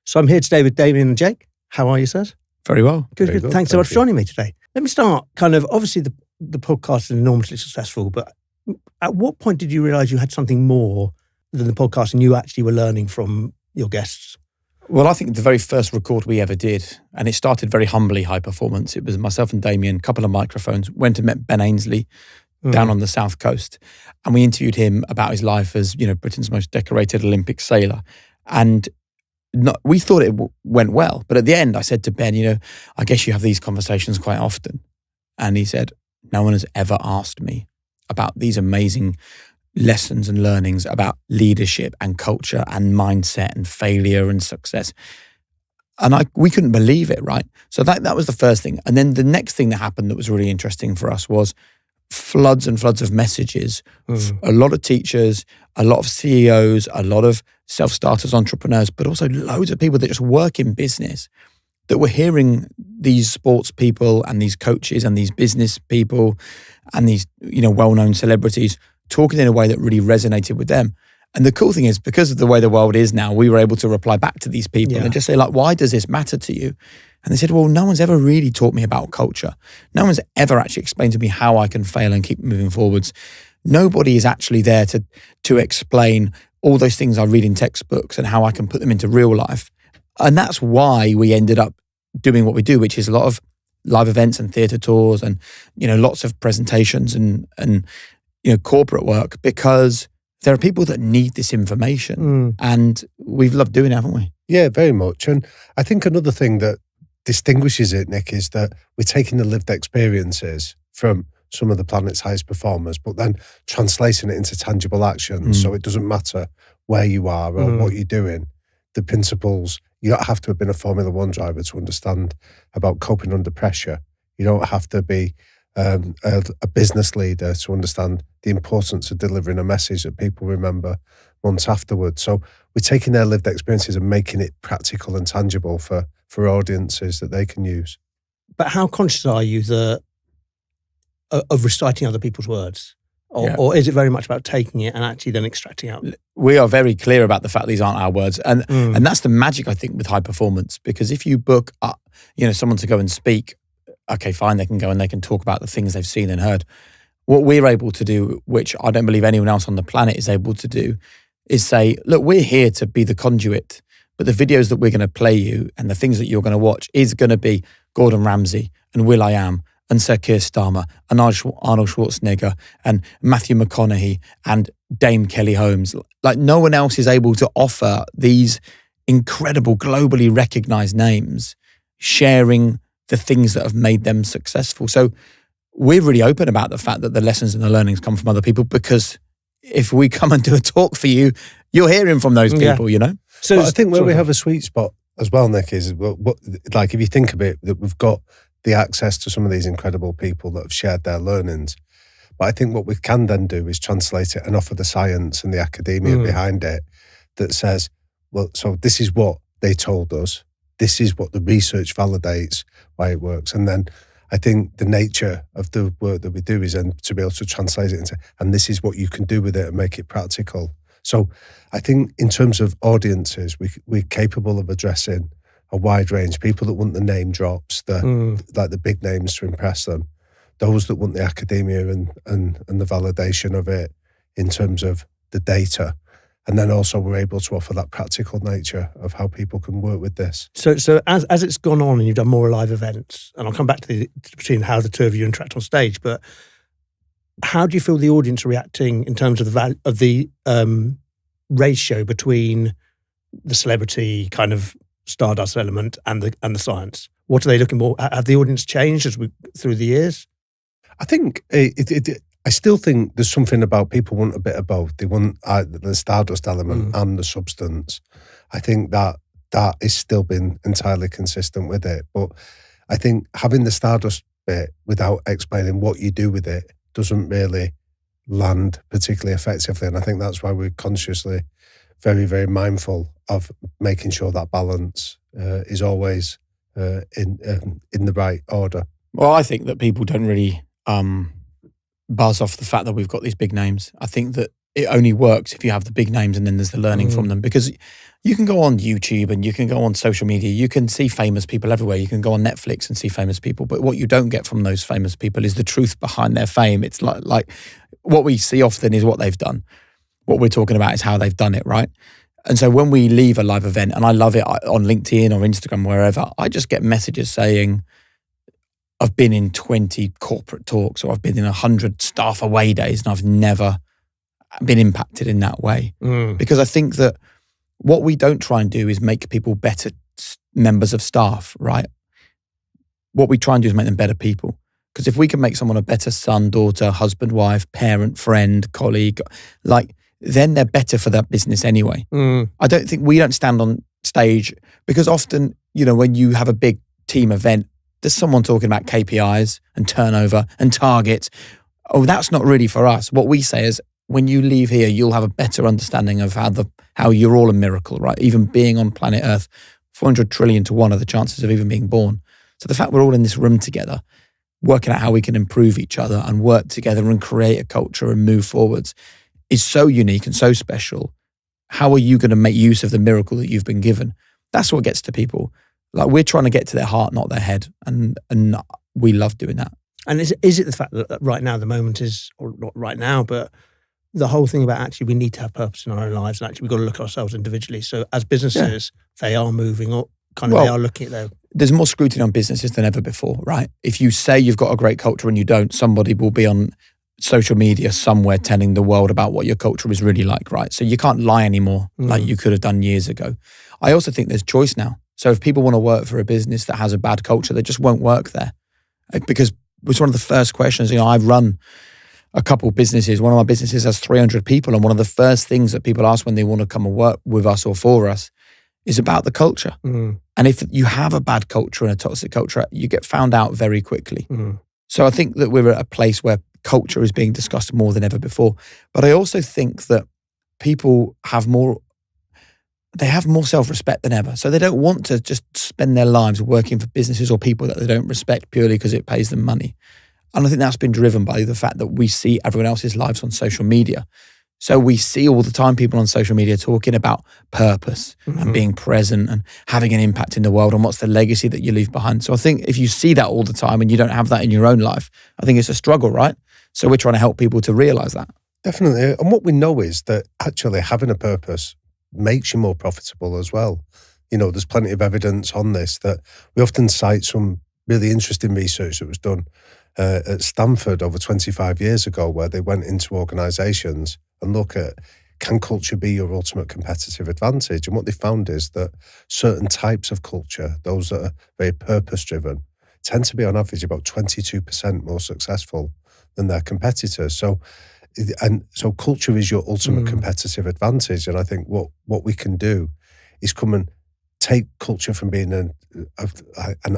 So I'm here today with Damian and Jake. How are you, sirs? Very well. Good, Very good. Thanks so much for joining me today. Let me start obviously the podcast is enormously successful, but at what point did you realise you had something more than the podcast and you actually were learning from your guests? Well, I think the very first record we ever did, and it started very humbly, High Performance. It was myself and Damian, a couple of microphones, went and met Ben Ainsley down on the South Coast. And we interviewed him about his life as, Britain's most decorated Olympic sailor. And we thought it went well. But at the end, I said to Ben, I guess you have these conversations quite often. And he said, no one has ever asked me about these amazing lessons and learnings about leadership and culture and mindset and failure and success. And we couldn't believe it, right? So that was the first thing. And then the next thing that happened that was really interesting for us was floods and floods of messages. A lot of teachers, a lot of CEOs, a lot of self-starters, entrepreneurs, but also loads of people that just work in business that were hearing these sports people and these coaches and these business people and these, well-known celebrities talking in a way that really resonated with them. And the cool thing is, because of the way the world is now, we were able to reply back to these people and just say, why does this matter to you? And they said, well, no one's ever really taught me about culture. No one's ever actually explained to me how I can fail and keep moving forwards. Nobody is actually there to explain all those things I read in textbooks and how I can put them into real life. And that's why we ended up doing what we do, which is a lot of live events and theatre tours and, lots of presentations and corporate work, because there are people that need this information. And we've loved doing it, haven't we? Yeah, very much. And I think another thing that distinguishes it, Nick, is that we're taking the lived experiences from some of the planet's highest performers, but then translating it into tangible actions. So it doesn't matter where you are or what you're doing. The principles, you don't have to have been a Formula One driver to understand about coping under pressure. You don't have to be a business leader to understand the importance of delivering a message that people remember months afterwards. So we're taking their lived experiences and making it practical and tangible for audiences that they can use. But how conscious are you of reciting other people's words? Or is it very much about taking it and actually then extracting out? We are very clear about the fact these aren't our words. And that's the magic, I think, with High Performance. Because if you book someone to go and speak, okay, fine, they can go and they can talk about the things they've seen and heard. What we're able to do, which I don't believe anyone else on the planet is able to do, is say, look, we're here to be the conduit, but the videos that we're going to play you and the things that you're going to watch is going to be Gordon Ramsay and will.i.am and Sir Keir Starmer and Arnold Schwarzenegger and Matthew McConaughey and Dame Kelly Holmes. Like, no one else is able to offer these incredible, globally recognized names sharing the things that have made them successful. So we're really open about the fact that the lessons and the learnings come from other people, because if we come and do a talk for you, you're hearing from those people, So I think where we have a sweet spot as well, Nick, is if you think of it, that we've got the access to some of these incredible people that have shared their learnings. But I think what we can then do is translate it and offer the science and the academia behind it that says, well, so this is what they told us. This is what the research validates why it works. And then I think the nature of the work that we do is then to be able to translate it into, and this is what you can do with it and make it practical. So I think in terms of audiences, we're capable of addressing a wide range. People that want the name drops, like the big names to impress them. Those that want the academia and the validation of it in terms of the data. And then also we're able to offer that practical nature of how people can work with this. So as it's gone on and you've done more live events, and I'll come back to between how the two of you interact on stage, but how do you feel the audience are reacting in terms of the ratio between the celebrity kind of stardust element and the science? What are they looking for? Have the audience changed through the years? I think I still think there's something about people want a bit of both. They want the stardust element and the substance. I think that is still been entirely consistent with it. But I think having the stardust bit without explaining what you do with it doesn't really land particularly effectively. And I think that's why we're consciously very, very mindful of making sure that balance is always in the right order. Well, I think that people don't really buzz off the fact that we've got these big names. I think that it only works if you have the big names and then there's the learning from them. Because you can go on YouTube and you can go on social media, you can see famous people everywhere, you can go on Netflix and see famous people, but what you don't get from those famous people is the truth behind their fame. It's like what we see often is what they've done. What we're talking about is how they've done it, right? And so when we leave a live event, and I love it on LinkedIn or Instagram, wherever, I just get messages saying, I've been in 20 corporate talks, or I've been in 100 staff away days, and I've never been impacted in that way. Because I think that what we don't try and do is make people better members of staff, right? What we try and do is make them better people. Because if we can make someone a better son, daughter, husband, wife, parent, friend, colleague, then they're better for that business anyway. I don't think we don't stand on stage, because often, when you have a big team event, there's someone talking about KPIs and turnover and targets. Oh, that's not really for us. What we say is, when you leave here, you'll have a better understanding of how you're all a miracle, right? Even being on planet Earth, 400 trillion to 1 are the chances of even being born. So the fact we're all in this room together, working out how we can improve each other and work together and create a culture and move forwards is so unique and so special. How are you going to make use of the miracle that you've been given? That's what gets to people. Like, we're trying to get to their heart, not their head. And we love doing that. And is it the fact that right now the moment is, or not right now, but the whole thing about actually we need to have purpose in our own lives, and actually we've got to look at ourselves individually. So as businesses, they are moving up, they are looking at there's more scrutiny on businesses than ever before, right? If you say you've got a great culture and you don't, somebody will be on social media somewhere telling the world about what your culture is really like, right? So you can't lie anymore like you could have done years ago. I also think there's choice now. So if people want to work for a business that has a bad culture, they just won't work there. Because it was one of the first questions, I've run a couple of businesses. One of my businesses has 300 people, and one of the first things that people ask when they want to come and work with us or for us is about the culture. And if you have a bad culture and a toxic culture, you get found out very quickly. So I think that we're at a place where culture is being discussed more than ever before. But I also think that people have more self-respect than ever. So they don't want to just spend their lives working for businesses or people that they don't respect purely because it pays them money. And I think that's been driven by the fact that we see everyone else's lives on social media. So we see all the time people on social media talking about purpose and being present and having an impact in the world, and what's the legacy that you leave behind. So I think if you see that all the time and you don't have that in your own life, I think it's a struggle, right? So we're trying to help people to realize that. Definitely. And what we know is that actually having a purpose makes you more profitable as well. There's plenty of evidence on this, that we often cite some really interesting research that was done at Stanford over 25 years ago, where they went into organizations and look at, can culture be your ultimate competitive advantage? And what they found is that certain types of culture, those that are very purpose-driven, tend to be on average about 22% more successful than their competitors. So culture is your ultimate competitive advantage. And I think what we can do is come and take culture from being an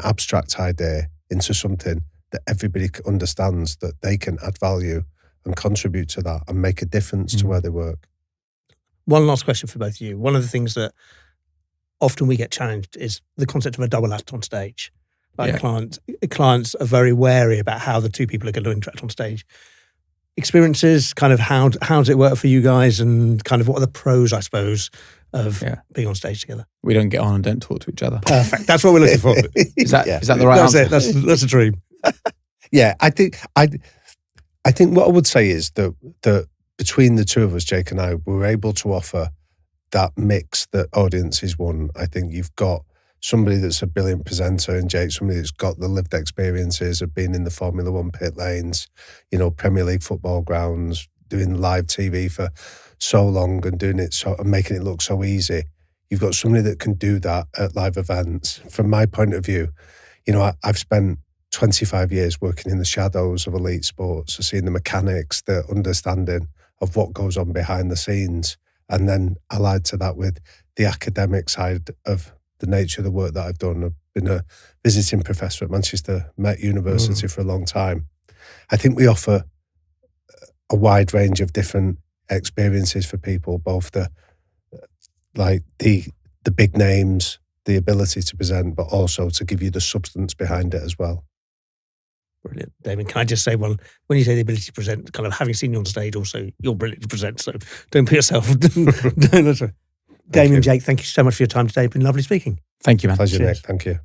abstract idea into something that everybody understands, that they can add value and contribute to that and make a difference to where they work. One last question for both of you. One of the things that often we get challenged is the concept of a double act on stage. Clients are very wary about how the two people are going to interact on stage. Experiences, kind of how does it work for you guys, and kind of what are the pros, I suppose, of being on stage together? We don't get on and don't talk to each other. Perfect. That's what we're looking for. Is that the right answer? That's it. That's a dream. Yeah, I think what I would say is that between the two of us, Jake and I, we're able to offer that mix that audiences want. I think you've got somebody that's a brilliant presenter in Jake, somebody that's got the lived experiences of being in the Formula One pit lanes, Premier League football grounds, doing live TV for so long and doing it and making it look so easy. You've got somebody that can do that at live events. From my point of view, I've spent 25 years working in the shadows of elite sports, so seeing the mechanics, the understanding of what goes on behind the scenes, and then allied to that with the academic side of the nature of the work that I've done. I've been a visiting professor at Manchester Met University for a long time. I think we offer a wide range of different experiences for people, both the big names, the ability to present, but also to give you the substance behind it as well. Brilliant. Damien, can I just say one, when you say the ability to present, kind of having seen you on stage also, you're brilliant to present, so don't put yourself... Damien, Jake, thank you so much for your time today. It's been lovely speaking. Thank you, man. Pleasure, Nick. Thank you.